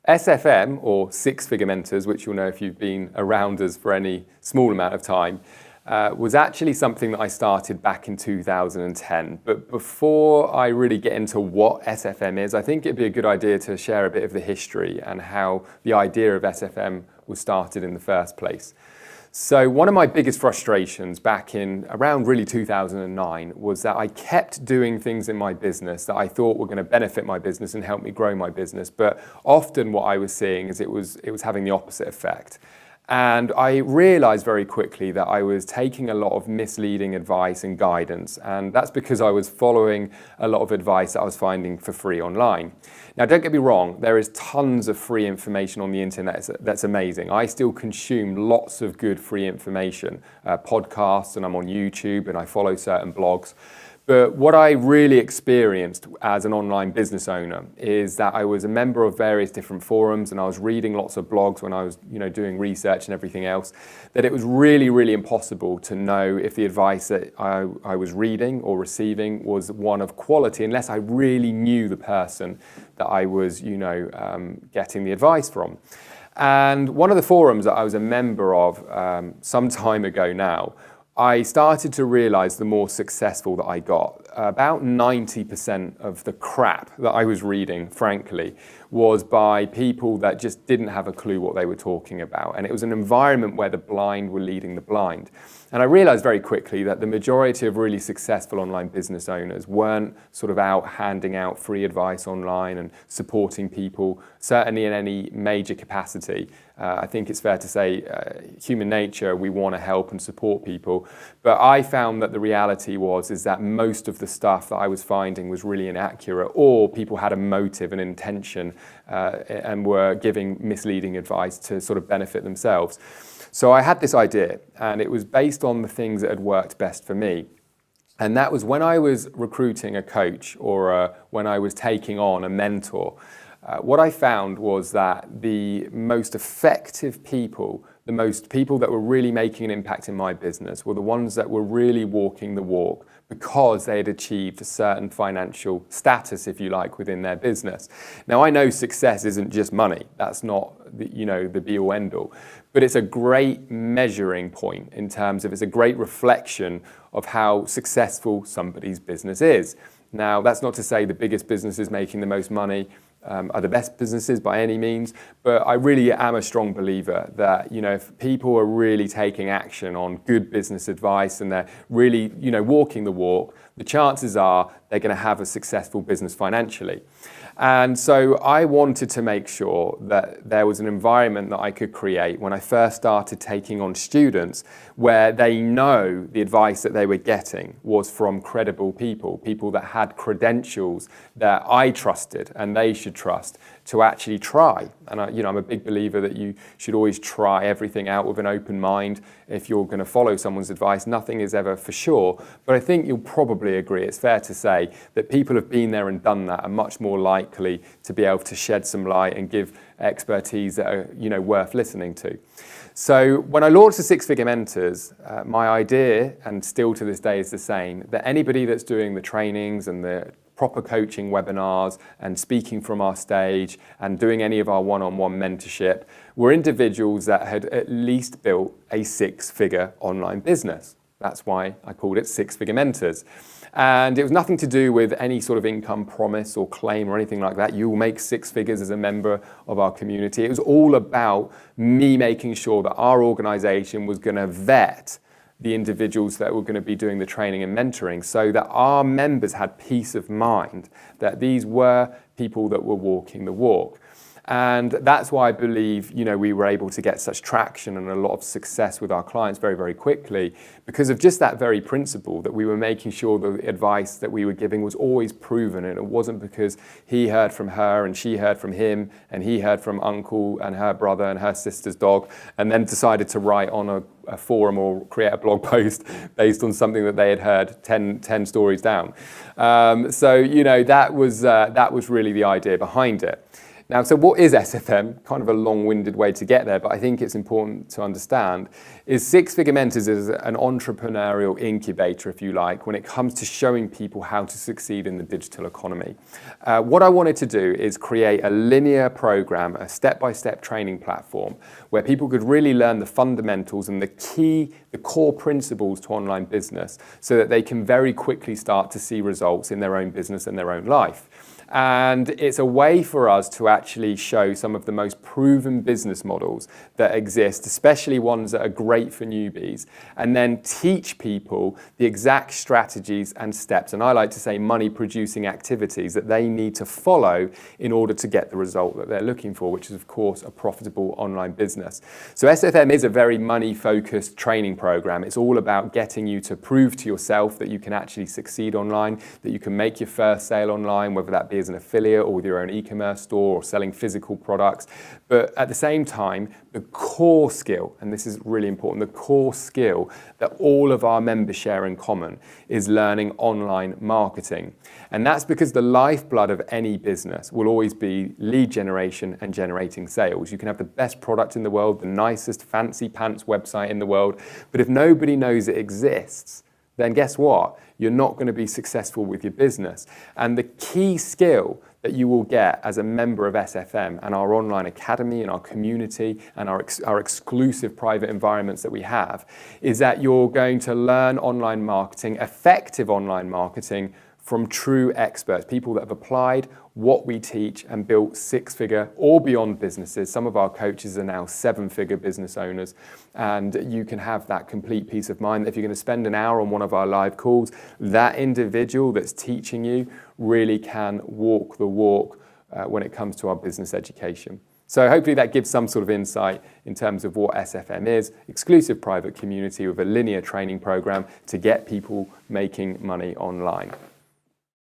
SFM, or Six Figure Mentors, which you'll know if you've been around us for any small amount of time, was actually something that I started back in 2010. But before I really get into what SFM is, I think it'd be a good idea to share a bit of the history and how the idea of SFM was started in the first place. So one of my biggest frustrations back in around really 2009 was that I kept doing things in my business that I thought were going to benefit my business and help me grow my business. But often what I was seeing is it was having the opposite effect. And I realized very quickly that I was taking a lot of misleading advice and guidance. And that's because I was following a lot of advice that I was finding for free online. Now, don't get me wrong, there is tons of free information on the internet that's amazing. I still consume lots of good free information, podcasts, and I'm on YouTube and I follow certain blogs. But what I really experienced as an online business owner is that I was a member of various different forums and I was reading lots of blogs when I was, doing research and everything else, that it was really, really impossible to know if the advice that I was reading or receiving was one of quality unless I really knew the person that I was, getting the advice from. And one of the forums that I was a member of some time ago now, I started to realize the more successful that I got, about 90% of the crap that I was reading, frankly, was by people that just didn't have a clue what they were talking about. And it was an environment where the blind were leading the blind. And I realized very quickly that the majority of really successful online business owners weren't sort of out handing out free advice online and supporting people, certainly in any major capacity. I think it's fair to say human nature, we want to help and support people. But I found that the reality is that most of the stuff that I was finding was really inaccurate, or people had a motive and intention and were giving misleading advice to sort of benefit themselves. So I had this idea, and it was based on the things that had worked best for me. And that was when I was recruiting a coach or when I was taking on a mentor. What I found was that the most effective people, the most people that were really making an impact in my business were the ones that were really walking the walk because they had achieved a certain financial status, if you like, within their business. Now, I know success isn't just money. That's not the be-all, end-all. But it's a great measuring point in terms of it's a great reflection of how successful somebody's business is. Now, that's not to say the biggest businesses making the most money are the best businesses by any means, but I really am a strong believer that, if people are really taking action on good business advice and they're really, walking the walk, the chances are they're going to have a successful business financially. And so I wanted to make sure that there was an environment that I could create when I first started taking on students where they know the advice that they were getting was from credible people that had credentials that I trusted and they should trust to actually try. And I'm a big believer that you should always try everything out with an open mind. If you're going to follow someone's advice, nothing is ever for sure. But I think you'll probably agree, it's fair to say, that people have been there and done that are much more likely to be able to shed some light and give expertise that are worth listening to. So when I launched the Six Figure Mentors, my idea, and still to this day is the same, that anybody that's doing the trainings and the proper coaching webinars and speaking from our stage and doing any of our one-on-one mentorship were individuals that had at least built a six-figure online business. That's why I called it Six Figure Mentors. And it was nothing to do with any sort of income promise or claim or anything like that. You will make six figures as a member of our community. It was all about me making sure that our organization was going to vet the individuals that were going to be doing the training and mentoring so that our members had peace of mind that these were people that were walking the walk. And that's why I believe, we were able to get such traction and a lot of success with our clients very, very quickly because of just that very principle that we were making sure the advice that we were giving was always proven. And it wasn't because he heard from her and she heard from him and he heard from uncle and her brother and her sister's dog and then decided to write on a forum or create a blog post based on something that they had heard 10 stories down. That was really the idea behind it. Now, so what is SFM? Kind of a long-winded way to get there, but I think it's important to understand, is Six Figure Mentors is an entrepreneurial incubator, if you like, when it comes to showing people how to succeed in the digital economy. What I wanted to do is create a linear program, a step-by-step training platform, where people could really learn the fundamentals and the core principles to online business so that they can very quickly start to see results in their own business and their own life. And it's a way for us to actually show some of the most proven business models that exist, especially ones that are great for newbies, and then teach people the exact strategies and steps, and I like to say money-producing activities that they need to follow in order to get the result that they're looking for, which is, of course, a profitable online business. So SFM is a very money-focused training program. It's all about getting you to prove to yourself that you can actually succeed online, that you can make your first sale online, whether that be as an affiliate or with your own e-commerce store or selling physical products. But at the same time, the core skill, and this is really important, the core skill that all of our members share in common is learning online marketing. And that's because the lifeblood of any business will always be lead generation and generating sales. You can have the best product in the world, the nicest fancy pants website in the world, but if nobody knows it exists, then guess what? You're not going to be successful with your business. And the key skill that you will get as a member of SFM and our online academy and our community and our exclusive private environments that we have is that you're going to learn online marketing, effective online marketing, from true experts, people that have applied what we teach and built six-figure or beyond businesses. Some of our coaches are now seven-figure business owners, and you can have that complete peace of mind that if you're going to spend an hour on one of our live calls, that individual that's teaching you really can walk the walk when it comes to our business education. So hopefully that gives some sort of insight in terms of what SFM is, exclusive private community with a linear training program to get people making money online.